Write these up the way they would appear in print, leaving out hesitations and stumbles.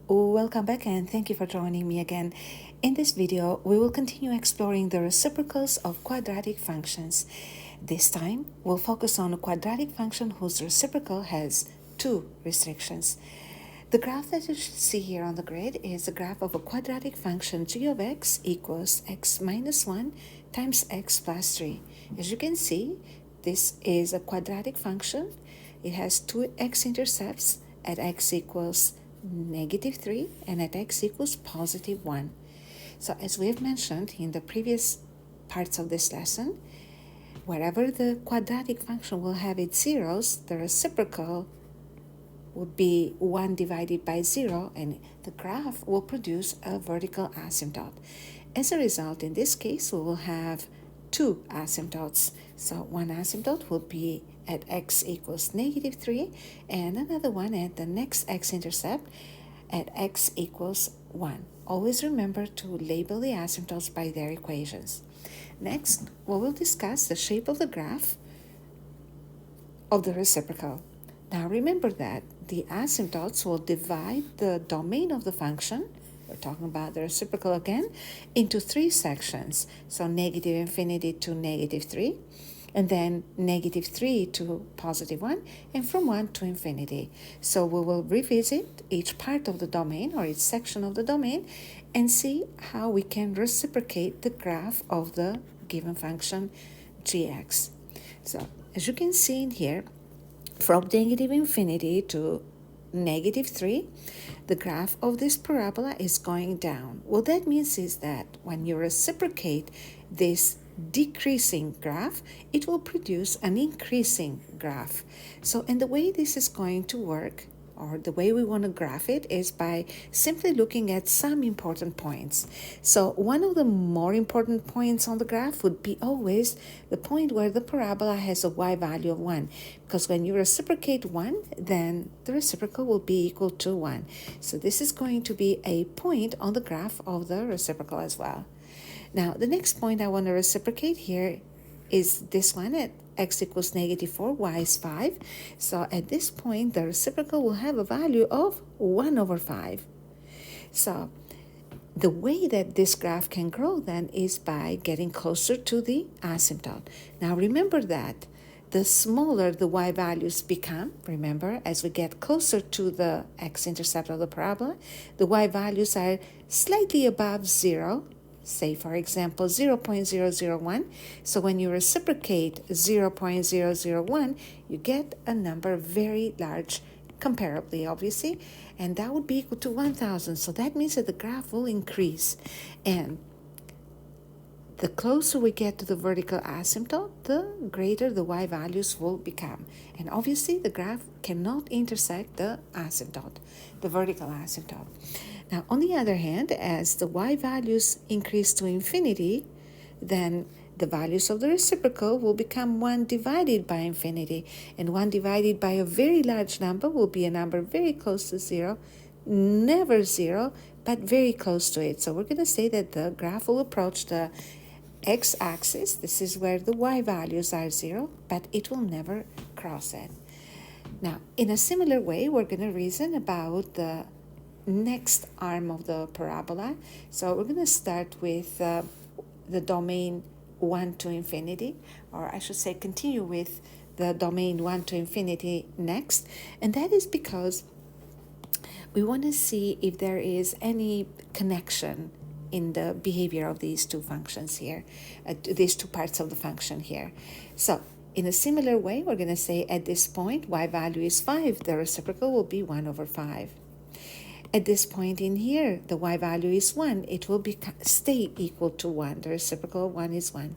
Welcome back and thank you for joining me again. In this video, we will continue exploring the reciprocals of quadratic functions. This time, we'll focus on a quadratic function whose reciprocal has two restrictions. The graph that you should see here on the grid is a graph of a quadratic function g of x equals x minus 1 times x plus 3. As you can see, this is a quadratic function. It has two x-intercepts at x equals negative 3 and at x equals positive 1. So as we have mentioned in the previous parts of this lesson, wherever the quadratic function will have its zeros, the reciprocal would be 1 divided by 0, and the graph will produce a vertical asymptote. As a result, in this case, we will have two asymptotes. So one asymptote will be at x equals negative 3, and another one at the next x-intercept at x equals 1. Always remember to label the asymptotes by their equations. Next, we will discuss the shape of the graph of the reciprocal. Now remember that the asymptotes will divide the domain of the function, we're talking about the reciprocal again, into three sections. So negative infinity to negative 3, and then negative 3 to positive 1, and from 1 to infinity. So we will revisit each part of the domain or each section of the domain and see how we can reciprocate the graph of the given function gx. So as you can see in here, from negative infinity to negative 3, the graph of this parabola is going down. What that means is that when you reciprocate this decreasing graph, it will produce an increasing graph. So, and the way this is going to work, or the way we want to graph it, is by simply looking at some important points. So one of the more important points on the graph would be always the point where the parabola has a y value of 1, because when you reciprocate 1, then the reciprocal will be equal to 1. So this is going to be a point on the graph of the reciprocal as well. Now, the next point I want to reciprocate here is this one at x equals negative 4, y is 5. So at this point, the reciprocal will have a value of 1 over 5. So the way that this graph can grow then is by getting closer to the asymptote. Now remember that the smaller the y values become, remember, as we get closer to the x-intercept of the parabola, the y values are slightly above 0, say for example 0.001. So when you reciprocate 0.001, you get a number very large, comparably obviously, and that would be equal to 1000. So that means that the graph will increase, and the closer we get to the vertical asymptote, the greater the y values will become. And obviously the graph cannot intersect the asymptote, the vertical asymptote. Now, on the other hand, as the y values increase to infinity, then the values of the reciprocal will become 1 divided by infinity, and 1 divided by a very large number will be a number very close to 0, never 0, but very close to it. So we're going to say that the graph will approach the x-axis. This is where the y values are 0, but it will never cross it. Now, in a similar way, we're going to reason about the next arm of the parabola. So we're going to start with the domain 1 to infinity, or I should say continue with the domain 1 to infinity next. And that is because we want to see if there is any connection in the behavior of these two functions here, these two parts of the function here. So in a similar way, we're going to say at this point, y value is 5, the reciprocal will be 1 over 5. At this point in here, the y value is 1, it will stay equal to 1, the reciprocal 1 is 1.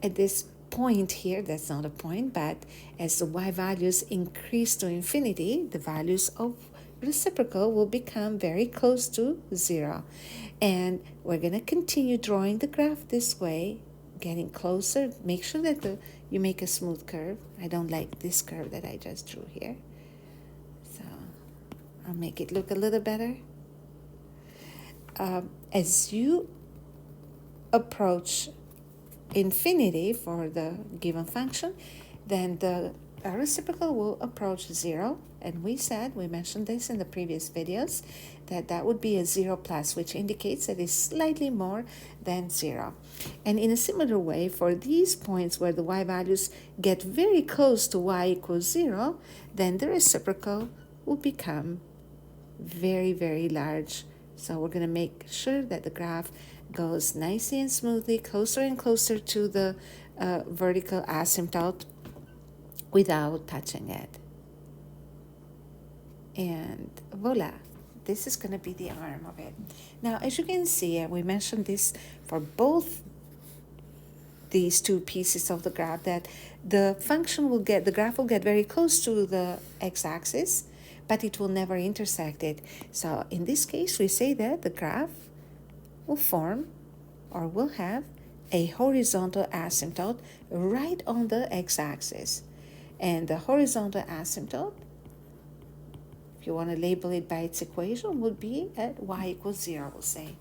At this point here, that's not a point, but as the y values increase to infinity, the values of reciprocal will become very close to 0. And we're going to continue drawing the graph this way, getting closer. Make sure that you make a smooth curve. I don't like this curve that I just drew here. So I'll make it look a little better. As you approach infinity for the given function, then the a reciprocal will approach 0, and we mentioned this in the previous videos, that would be a 0 plus, which indicates that it's slightly more than 0. And in a similar way, for these points where the y values get very close to y equals 0, then the reciprocal will become very, very large. So we're going to make sure that the graph goes nicely and smoothly, closer and closer to the vertical asymptote without touching it. And voila, this is going to be the arm of it. Now, as you can see, and we mentioned this for both these two pieces of the graph, that the graph will get very close to the x-axis, but it will never intersect it. So in this case, we say that the graph will form or will have a horizontal asymptote right on the x-axis. And the horizontal asymptote, if you want to label it by its equation, would be at y equals 0, we'll say.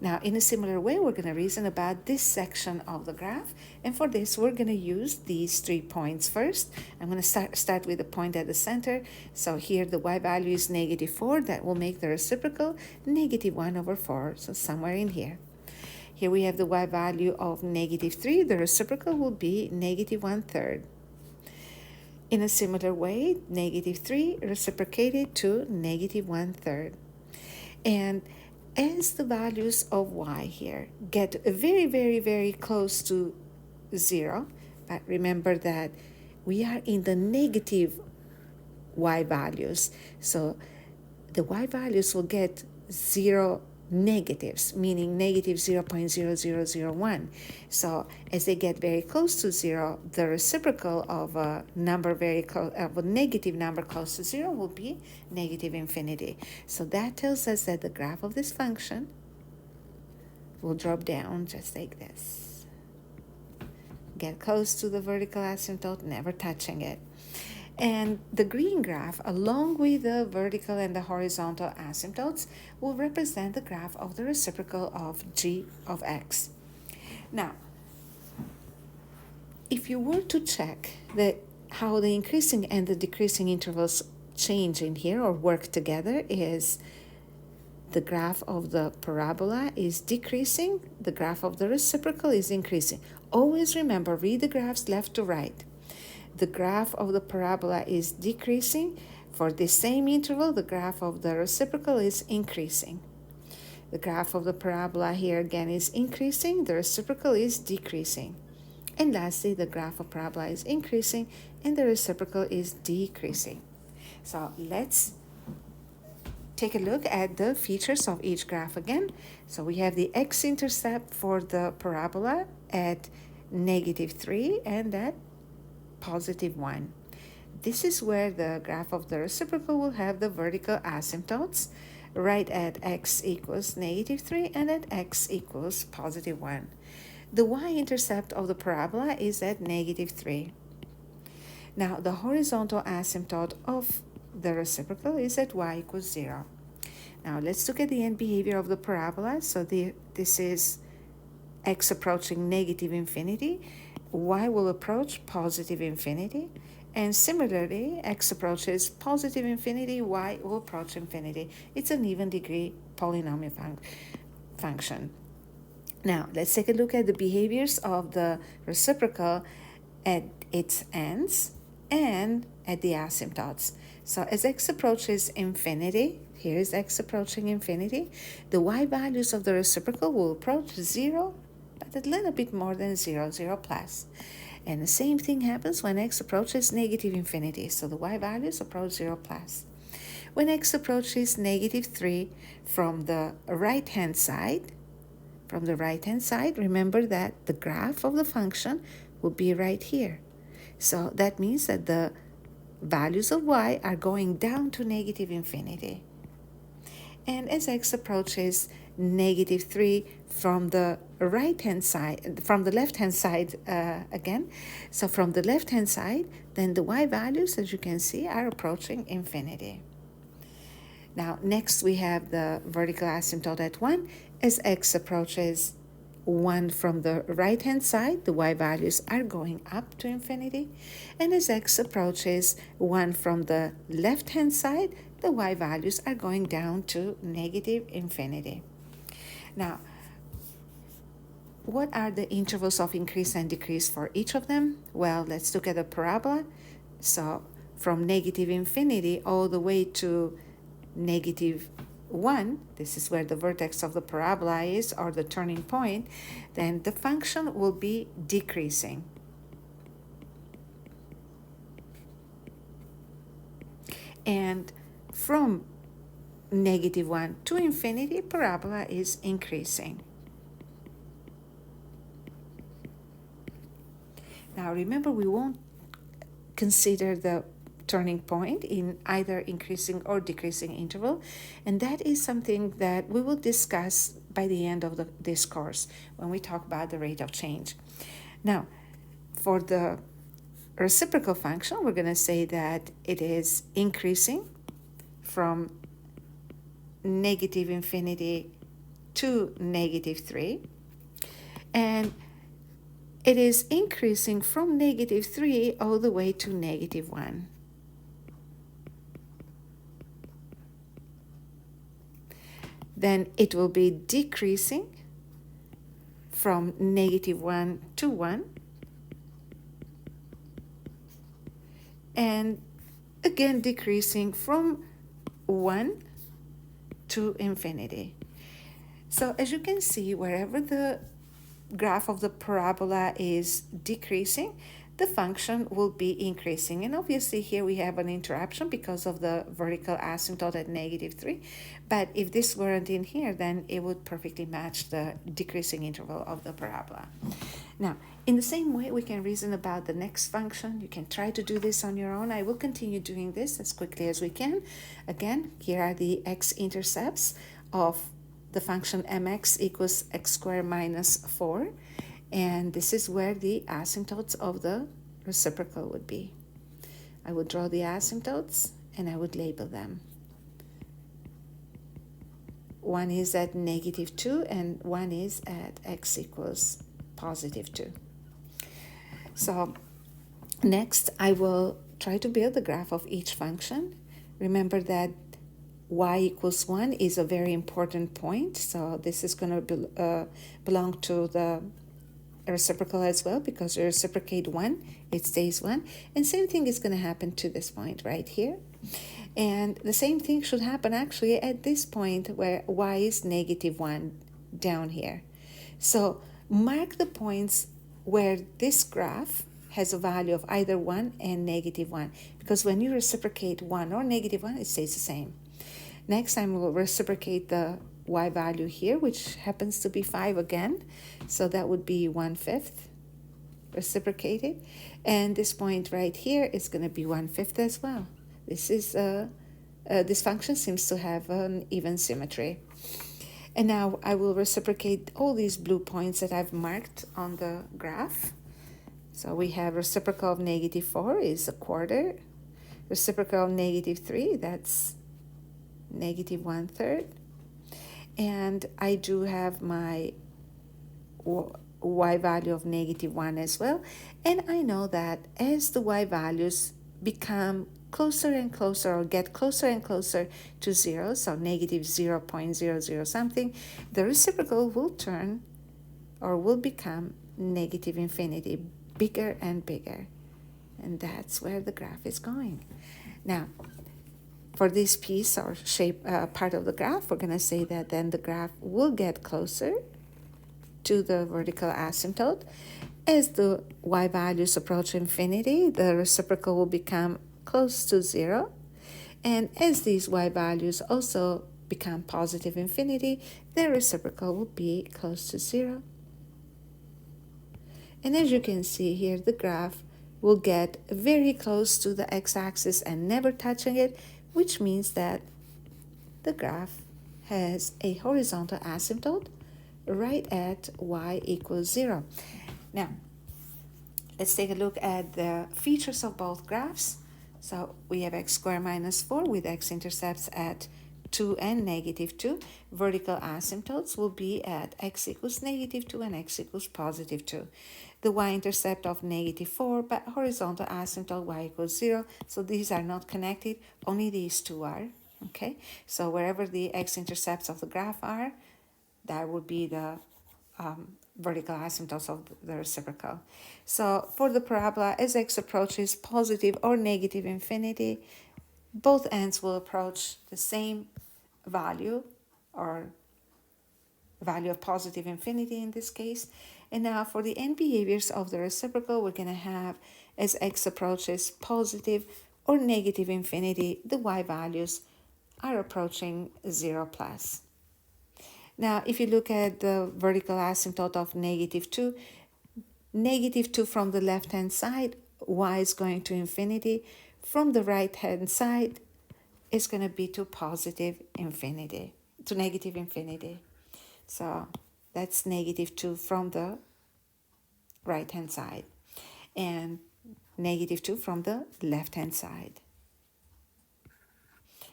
Now, in a similar way, we're going to reason about this section of the graph. And for this, we're going to use these 3 points first. I'm going to start with the point at the center. So here the y value is -4. That will make the reciprocal -1/4. So somewhere in here. Here we have the y value of -3. The reciprocal will be -1/3. In a similar way, -3 reciprocated to -1/3. And as the values of y here get very, very, very close to 0, but remember that we are in the negative y values, so the y values will get 0 negatives, meaning -0.0001. So as they get very close to 0, the reciprocal of a number of a negative number close to 0 will be -infinity. So that tells us that the graph of this function will drop down just like this. Get close to the vertical asymptote, never touching it. And the green graph, along with the vertical and the horizontal asymptotes, will represent the graph of the reciprocal of g of x. Now, if you were to check how the increasing and the decreasing intervals change in here or work together, is the graph of the parabola is decreasing, the graph of the reciprocal is increasing. Always remember, read the graphs left to right. The graph of the parabola is decreasing. For the same interval, the graph of the reciprocal is increasing. The graph of the parabola here again is increasing, the reciprocal is decreasing. And lastly, the graph of parabola is increasing and the reciprocal is decreasing. So let's take a look at the features of each graph again. So we have the x-intercept for the parabola at -3 and at +1. This is where the graph of the reciprocal will have the vertical asymptotes right at x equals -3 and at x equals +1. The y-intercept of the parabola is at -3. Now the horizontal asymptote of the reciprocal is at y equals 0. Now let's look at the end behavior of the parabola. So this is x approaching -infinity. Y will approach +infinity, and similarly, x approaches +infinity, y will approach infinity. It's an even degree polynomial function. Now, let's take a look at the behaviors of the reciprocal at its ends and at the asymptotes. So as x approaches infinity, here is x approaching infinity, the y values of the reciprocal will approach 0, but a little bit more than 0, 0 plus. And the same thing happens when x approaches -infinity, so the y values approach 0 plus. When x approaches -3 from the right-hand side, remember that the graph of the function will be right here. So that means that the values of y are going down to -infinity. And as x approaches -3 from the right-hand side, from the left-hand side again, so from the left-hand side, then the y values, as you can see, are approaching infinity. Now, next we have the vertical asymptote at 1. As x approaches 1 from the right-hand side, the y values are going up to infinity. And as x approaches 1 from the left-hand side, the y values are going down to negative infinity. Now, what are the intervals of increase and decrease for each of them? Well, let's look at the parabola. So from negative infinity all the way to negative 1, this is where the vertex of the parabola is, or the turning point, then the function will be decreasing. And from negative 1 to infinity, parabola is increasing. Now remember, we won't consider the turning point in either increasing or decreasing interval, and that is something that we will discuss by the end of this course when we talk about the rate of change. Now, for the reciprocal function, we're going to say that it is increasing from negative infinity to negative 3, and it is increasing from negative 3 all the way to negative 1. Then it will be decreasing from negative 1 to 1. And again decreasing from 1 to infinity. So as you can see, wherever the graph of the parabola is decreasing, the function will be increasing. And obviously here we have an interruption because of the vertical asymptote at negative 3. But if this weren't in here, then it would perfectly match the decreasing interval of the parabola. Now, in the same way, we can reason about the next function. You can try to do this on your own. I will continue doing this as quickly as we can. Again, here are the x-intercepts of the function mx equals x squared minus 4. And this is where the asymptotes of the reciprocal would be. I would draw the asymptotes and I would label them. One is at negative 2 and one is at x equals positive 2. So next I will try to build the graph of each function. Remember that y equals 1 is a very important point. So this is going to belong to the reciprocal as well, because you reciprocate 1, it stays 1. And same thing is going to happen to this point right here. And the same thing should happen actually at this point where y is negative 1 down here. So mark the points where this graph has a value of either 1 and negative 1, because when you reciprocate 1 or negative 1, it stays the same. Next time we'll reciprocate the y value here, which happens to be 5 again. So that would be 1/5 reciprocated. And this point right here is going to be 1/5 as well. This function seems to have an even symmetry. And now I will reciprocate all these blue points that I've marked on the graph. So we have reciprocal of negative 4 is a quarter. Reciprocal of negative 3, that's negative 1/3. And I do have my y value of negative 1 as well. And I know that as the y values become closer and closer, or get closer and closer to 0, so negative 0.00 something, the reciprocal will turn or will become negative infinity, bigger and bigger. And that's where the graph is going. Now, for this piece or shape part of the graph, we're going to say that then the graph will get closer to the vertical asymptote. As the y values approach infinity, the reciprocal will become close to 0. And as these y values also become positive infinity, the reciprocal will be close to 0. And as you can see here, the graph will get very close to the x-axis and never touching it, which means that the graph has a horizontal asymptote right at y equals 0. Now, let's take a look at the features of both graphs. So we have x squared minus 4 with x-intercepts at 2 and negative 2, vertical asymptotes will be at x equals negative 2 and x equals positive 2. The y-intercept of negative 4, but horizontal asymptote y equals 0. So these are not connected, only these two are. Okay, so wherever the x-intercepts of the graph are, that would be the vertical asymptotes of the reciprocal. So for the parabola, as x approaches positive or negative infinity, both ends will approach the same value, or value of positive infinity in this case. And now for the end behaviors of the reciprocal, we're going to have, as x approaches positive or negative infinity, the y values are approaching 0 plus. Now, if you look at the vertical asymptote of negative 2, negative 2 from the left-hand side, y is going to infinity. From the right-hand side, it's going to be to positive infinity, to negative infinity. So that's negative 2 from the right-hand side, and negative 2 from the left-hand side.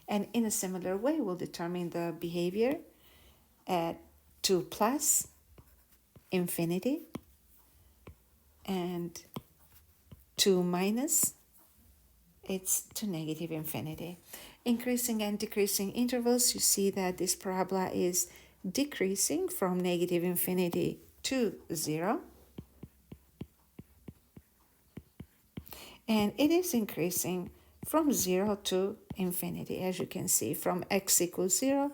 And in a similar way, we'll determine the behavior at 2 plus infinity and 2 minus, it's to negative infinity. Increasing and decreasing intervals, you see that this parabola is decreasing from negative infinity to 0. And it is increasing from 0 to infinity, as you can see, from x equals 0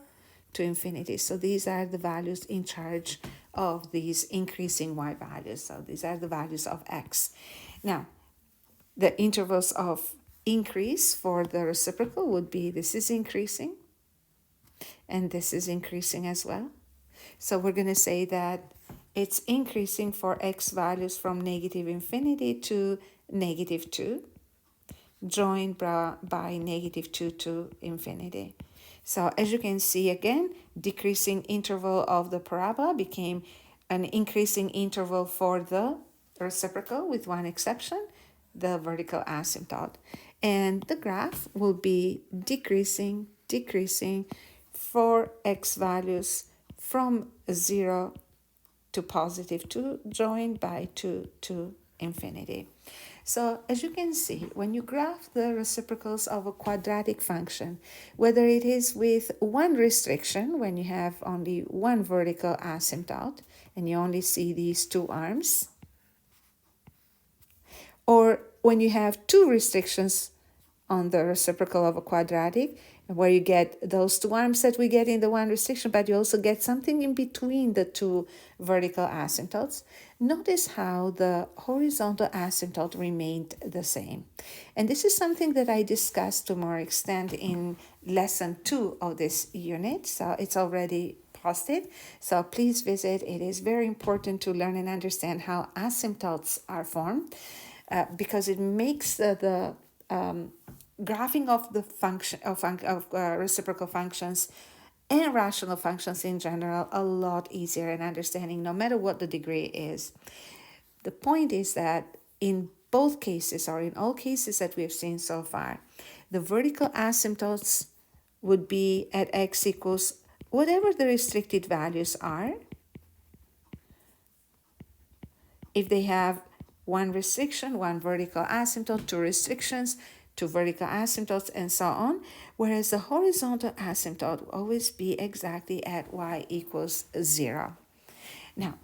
to infinity. So these are the values in charge of these increasing y values. So these are the values of x. Now, the intervals of increase for the reciprocal would be, this is increasing, and this is increasing as well. So we're going to say that it's increasing for x values from negative infinity to negative 2, joined by negative 2 to infinity. So as you can see, again, decreasing interval of the parabola became an increasing interval for the reciprocal, with one exception, the vertical asymptote. And the graph will be decreasing for x values from 0 to positive 2, joined by 2 to infinity. So as you can see, when you graph the reciprocals of a quadratic function, whether it is with one restriction, when you have only one vertical asymptote and you only see these two arms, or when you have two restrictions on the reciprocal of a quadratic, where you get those two arms that we get in the one restriction, but you also get something in between the two vertical asymptotes. Notice how the horizontal asymptote remained the same. And this is something that I discussed to more extent in lesson 2 of this unit. So it's already posted. So please visit. It is very important to learn and understand how asymptotes are formed, because it makes the graphing of the function of reciprocal functions and rational functions in general a lot easier in understanding, no matter what the degree is. The point is that in both cases, or in all cases that we have seen so far, the vertical asymptotes would be at x equals whatever the restricted values are. If they have one restriction, one vertical asymptote, two restrictions, two vertical asymptotes, and so on, whereas the horizontal asymptote will always be exactly at y equals 0. Now,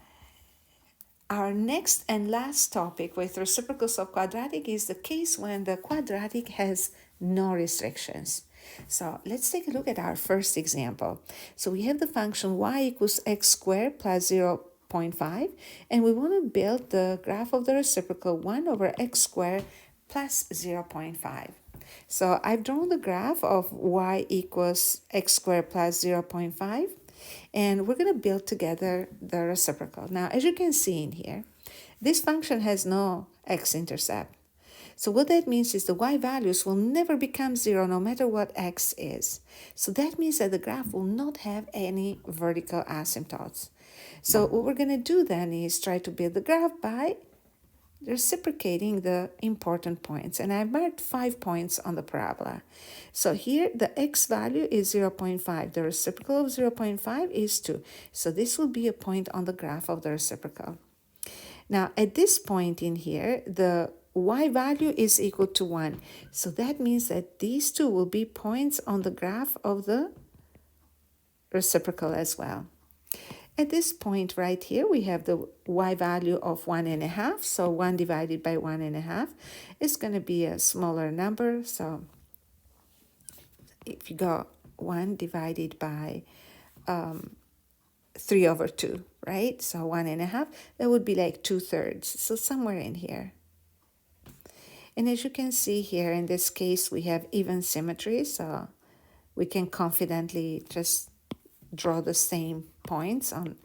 our next and last topic with reciprocals of quadratic is the case when the quadratic has no restrictions. So let's take a look at our first example. So we have the function y equals x squared plus 0.5, and we want to build the graph of the reciprocal 1 over x squared plus 0.5. So I've drawn the graph of y equals x squared plus 0.5, and we're going to build together the reciprocal. Now, as you can see in here, this function has no x-intercept. So what that means is the y values will never become 0 no matter what x is. So that means that the graph will not have any vertical asymptotes. So what we're going to do then is try to build the graph by reciprocating the important points. And I marked 5 points on the parabola. So here the x value is 0.5. The reciprocal of 0.5 is 2. So this will be a point on the graph of the reciprocal. Now at this point in here, the y value is equal to 1. So that means that these two will be points on the graph of the reciprocal as well. At this point right here, we have the y value of 1.5. So 1 divided by 1.5 is going to be a smaller number. So if you go 1 divided by 3 over 2, right? So 1.5, that would be like 2/3. So somewhere in here. And as you can see here, in this case, we have even symmetry. So we can confidently just draw the same points on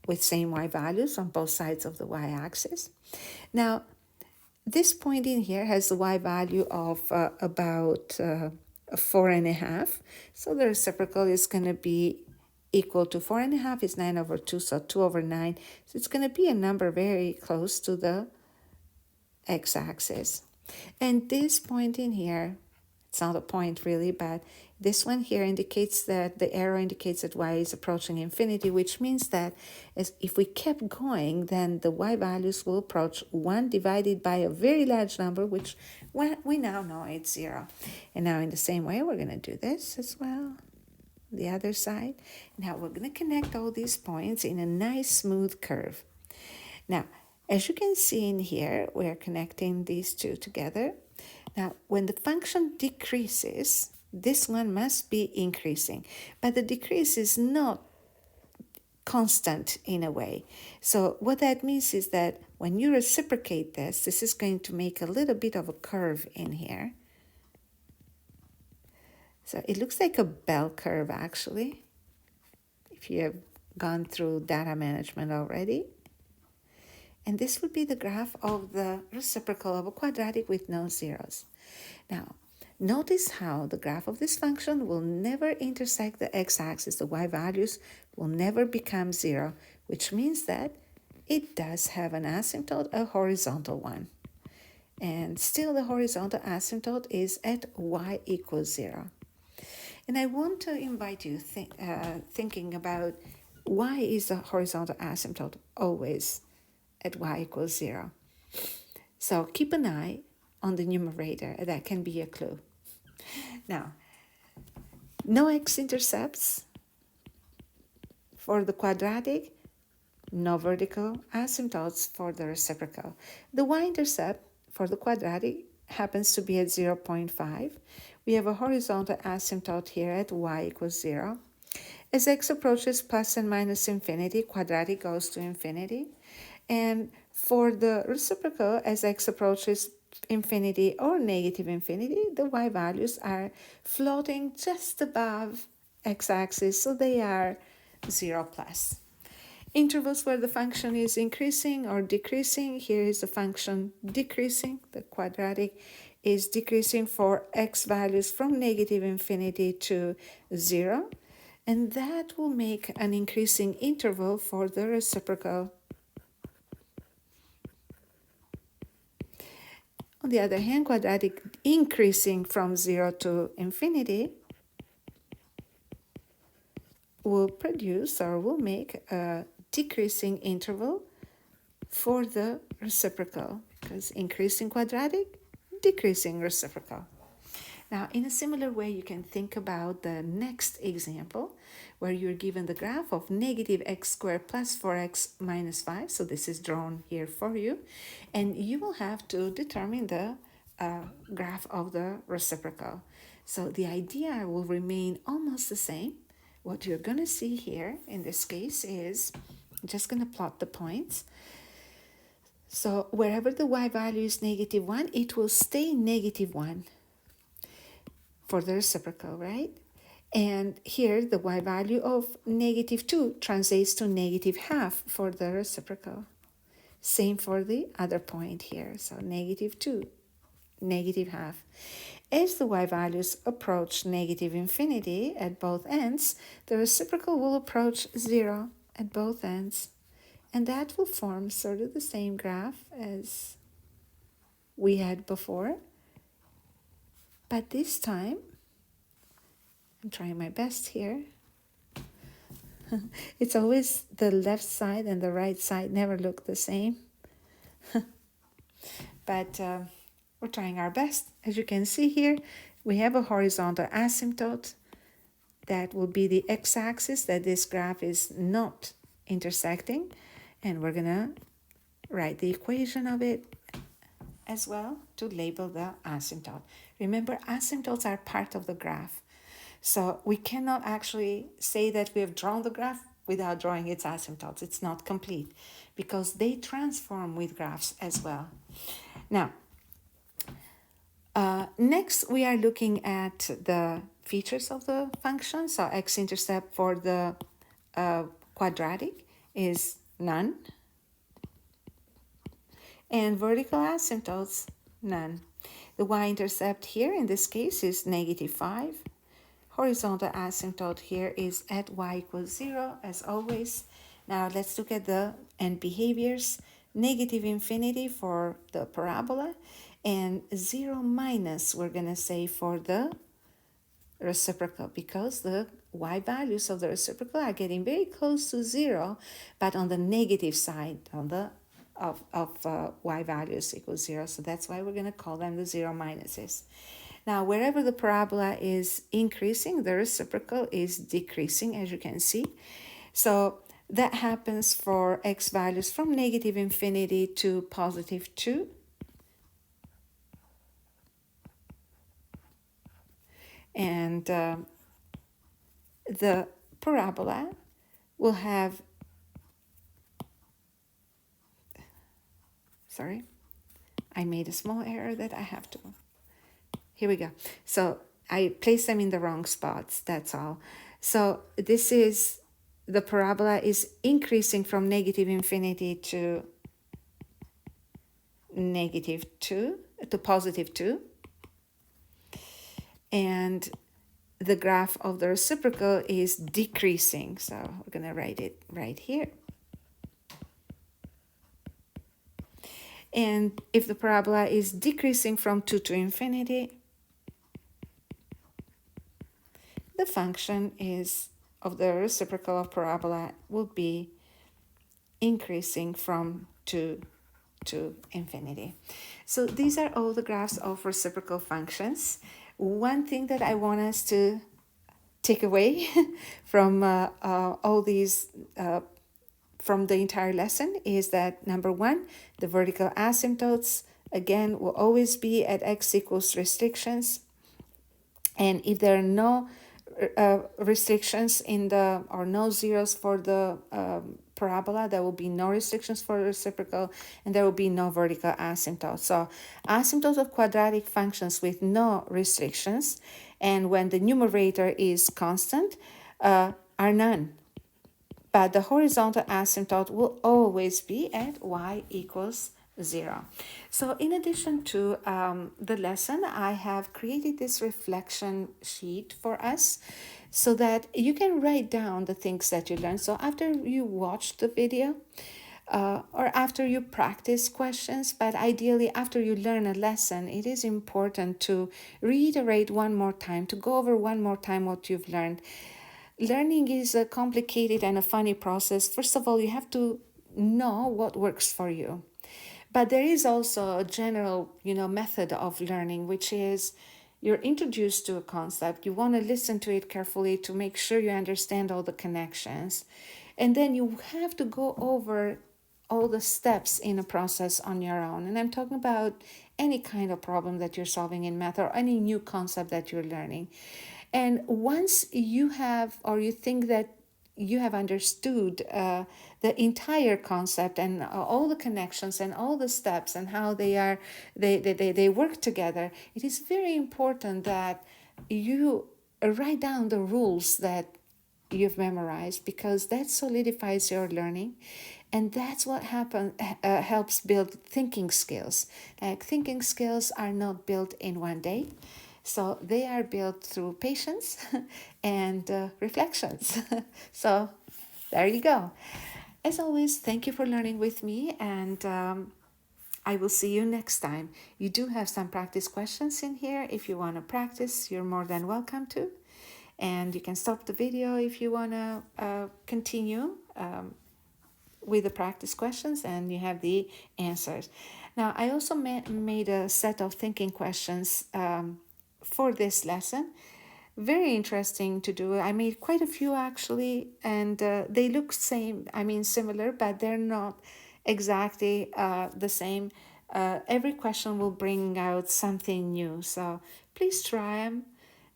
with same y values on both sides of the y-axis. Now, this point in here has the y value of about 4.5. So the reciprocal is going to be equal to 4.5 is 9 over 2, so 2 over 9. So it's going to be a number very close to the x-axis. And this point in here, it's not a point really, but this one here indicates that the arrow indicates that y is approaching infinity, which means that if we kept going, then the y values will approach 1 divided by a very large number, which we now know it's 0. And now in the same way, we're going to do this as well, the other side. Now we're going to connect all these points in a nice smooth curve. Now, as you can see in here, we're connecting these two together. Now, when the function decreases, this one must be increasing, but the decrease is not constant in a way. So what that means is that when you reciprocate this is going to make a little bit of a curve in here. So it looks like a bell curve actually, if you have gone through data management already. And this would be the graph of the reciprocal of a quadratic with no zeros. Now, notice how the graph of this function will never intersect the x-axis. The y values will never become 0, which means that it does have an asymptote, a horizontal one. And still the horizontal asymptote is at y equals 0. And I want to invite you thinking about why is the horizontal asymptote always at y equals 0. So keep an eye on the numerator. That can be a clue. Now, no x-intercepts for the quadratic, no vertical asymptotes for the reciprocal. The y-intercept for the quadratic happens to be at 0.5. We have a horizontal asymptote here at y equals 0. As x approaches plus and minus infinity, quadratic goes to infinity. And for the reciprocal, as x approaches infinity or negative infinity, the y values are floating just above x-axis, so they are 0 plus. Intervals where the function is increasing or decreasing, here is the function decreasing. The quadratic is decreasing for x values from negative infinity to 0. And that will make an increasing interval for the reciprocal. On the other hand, quadratic increasing from 0 to infinity will produce or will make a decreasing interval for the reciprocal, because increasing quadratic, decreasing reciprocal. Now, in a similar way, you can think about the next example where you're given the graph of negative x squared plus 4x minus 5. So this is drawn here for you. And you will have to determine the graph of the reciprocal. So the idea will remain almost the same. What you're going to see here in this case is, I'm just going to plot the points. So wherever the y value is -1, it will stay -1 for the reciprocal, right? And here the y value of -2 translates to -1/2 for the reciprocal. Same for the other point here, so -2, -1/2. As the y values approach negative infinity at both ends, the reciprocal will approach 0 at both ends. And that will form sort of the same graph as we had before. But this time, I'm trying my best here. It's always the left side and the right side never look the same. But we're trying our best. As you can see here, we have a horizontal asymptote. That will be the x-axis that this graph is not intersecting. And we're going to write the equation of it as well to label the asymptote. Remember, asymptotes are part of the graph. So we cannot actually say that we have drawn the graph without drawing its asymptotes. It's not complete because they transform with graphs as well. Now, next we are looking at the features of the function. So x-intercept for the quadratic is none. And vertical asymptotes, none. The y-intercept here in this case is -5. Horizontal asymptote here is at y equals 0 as always. Now let's look at the end behaviors. -∞ for the parabola and 0- we're going to say for the reciprocal because the y values of the reciprocal are getting very close to 0, but on the negative side on the of y values equals 0. So that's why we're going to call them the 0-. Now, wherever the parabola is increasing, the reciprocal is decreasing, as you can see. So that happens for x values from -∞ to +2. And the parabola will have, sorry, I made a small error that I have to, here we go. So I placed them in the wrong spots, that's all. So this is, the parabola is increasing from -∞ to -2 to +2. And the graph of the reciprocal is decreasing. So we're going to write it right here. And if the parabola is decreasing from 2 to infinity, the function is of the reciprocal of parabola will be increasing from 2 to infinity. So these are all the graphs of reciprocal functions. One thing that I want us to take away from all these from the entire lesson is that number 1, the vertical asymptotes again will always be at x equals restrictions, and if there are no restrictions in the, or no zeros for the parabola, there will be no restrictions for the reciprocal, and there will be no vertical asymptote. So asymptotes of quadratic functions with no restrictions, and when the numerator is constant, are none. But the horizontal asymptote will always be at y equals 0. So in addition to the lesson, I have created this reflection sheet for us so that you can write down the things that you learned. So after you watch the video or after you practice questions, but ideally after you learn a lesson, it is important to reiterate one more time, to go over one more time what you've learned. Learning is a complicated and a funny process. First of all, you have to know what works for you. But there is also a general, method of learning, which is you're introduced to a concept. You want to listen to it carefully to make sure you understand all the connections. And then you have to go over all the steps in a process on your own. And I'm talking about any kind of problem that you're solving in math or any new concept that you're learning. And once you have, or you think that you have understood the entire concept and all the connections and all the steps and how they work together, it is very important that you write down the rules that you've memorized, because that solidifies your learning, and that's what helps build thinking skills. Like, thinking skills are not built in one day. So they are built through patience and reflections. So there you go. As always, thank you for learning with me, and I will see you next time. You do have some practice questions in here. If you want to practice, you're more than welcome to. And you can stop the video if you want to continue with the practice questions, and you have the answers. Now, I also made a set of thinking questions for this lesson. Very interesting to do. I made quite a few actually, and they look similar, but they're not exactly the same. Every question will bring out something new. So please try them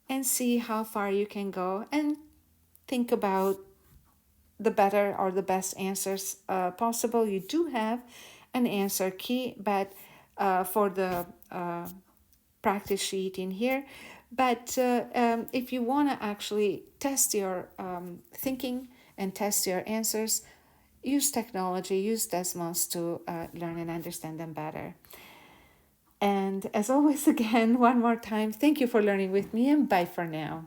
and see how far you can go, and think about the better or the best answers possible. You do have an answer key, but for the practice sheet in here. But if you want to actually test your thinking and test your answers, use technology, use Desmos to learn and understand them better. And as always, again, one more time, thank you for learning with me, and bye for now.